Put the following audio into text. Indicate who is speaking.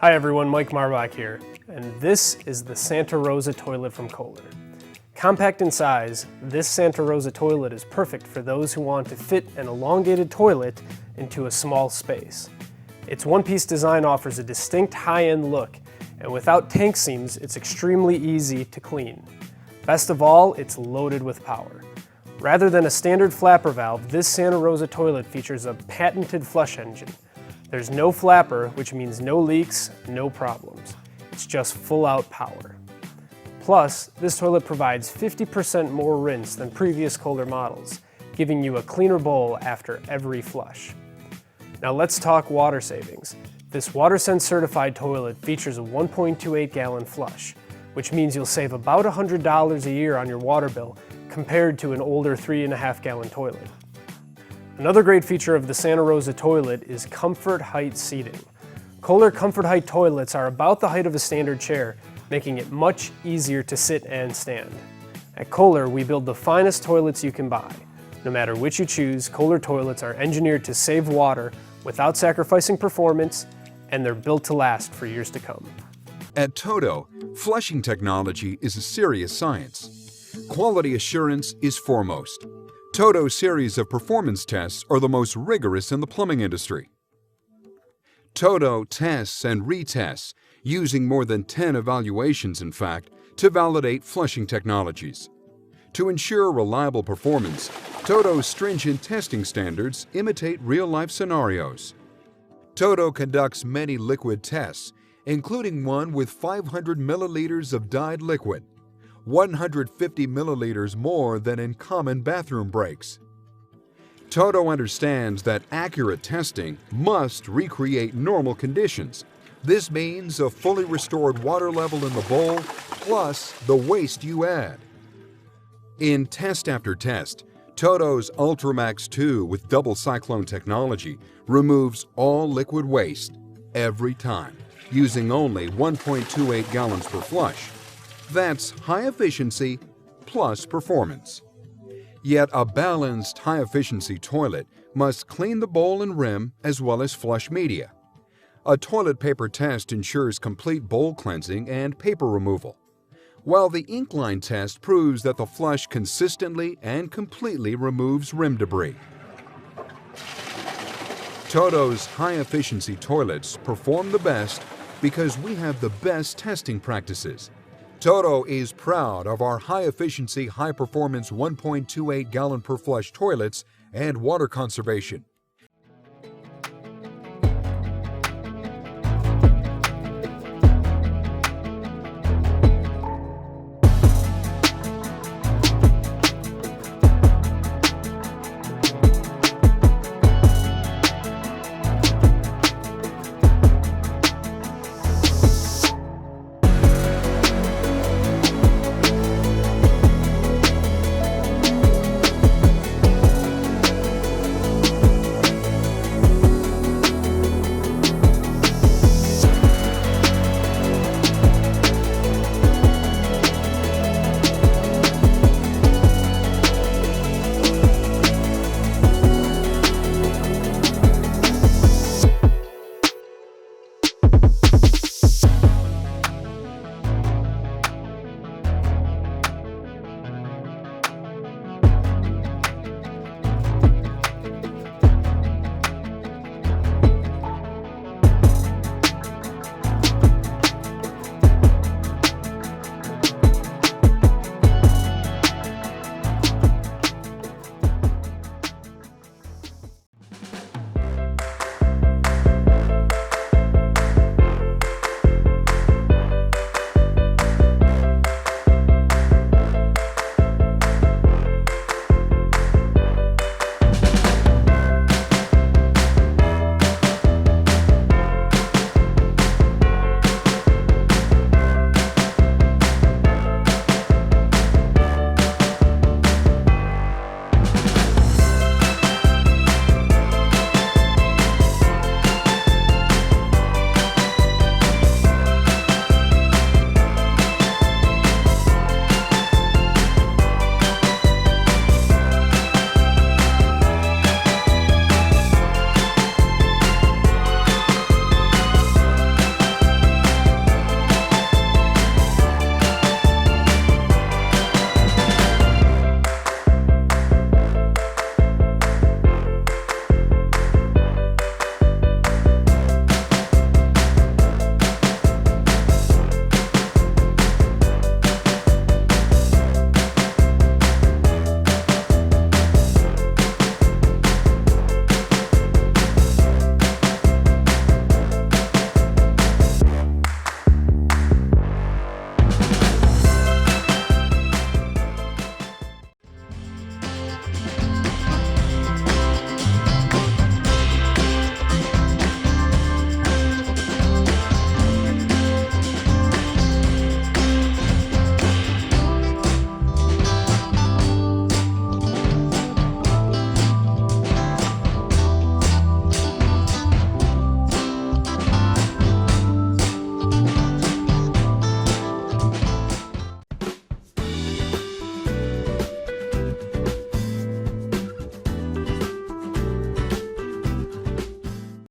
Speaker 1: Hi everyone, Mike Marbach here, and this is the Santa Rosa toilet from Kohler. Compact in size, this Santa Rosa toilet is perfect for those who want to fit an elongated toilet into a small space. Its one-piece design offers a distinct high-end look, and without tank seams, it's extremely easy to clean. Best of all, it's loaded with power. Rather than a standard flapper valve, this Santa Rosa toilet features a patented flush engine. There's no flapper, which means no leaks, no problems. It's just full-out power. Plus, this toilet provides 50% more rinse than previous Kohler models, giving you a cleaner bowl after every flush. Now let's talk water savings. This WaterSense certified toilet features a 1.28 gallon flush, which means you'll save about $100 a year on your water bill compared to an older 3.5 gallon toilet. Another great feature of the Santa Rosa toilet is comfort height seating. Kohler comfort height toilets are about the height of a standard chair, making it much easier to sit and stand. At Kohler, we build the finest toilets you can buy. No matter which you choose, Kohler toilets are engineered to save water without sacrificing performance, and they're built to last for years to come.
Speaker 2: At TOTO, flushing technology is a serious science. Quality assurance is foremost. TOTO's series of performance tests are the most rigorous in the plumbing industry. TOTO tests and retests, using more than 10 evaluations in fact, to validate flushing technologies. To ensure reliable performance, TOTO's stringent testing standards imitate real-life scenarios. TOTO conducts many liquid tests, including one with 500 milliliters of dyed liquid, 150 milliliters more than in common bathroom breaks. TOTO understands that accurate testing must recreate normal conditions. This means a fully restored water level in the bowl, plus the waste you add. In test after test, TOTO's UltraMax 2 with double cyclone technology removes all liquid waste every time, using only 1.28 gallons per flush. That's high efficiency plus performance. Yet a balanced high-efficiency toilet must clean the bowl and rim as well as flush media. A toilet paper test ensures complete bowl cleansing and paper removal, while the ink line test proves that the flush consistently and completely removes rim debris. TOTO's high-efficiency toilets perform the best because we have the best testing practices. TOTO is proud of our high-efficiency, high-performance 1.28 gallon per flush toilets and water conservation.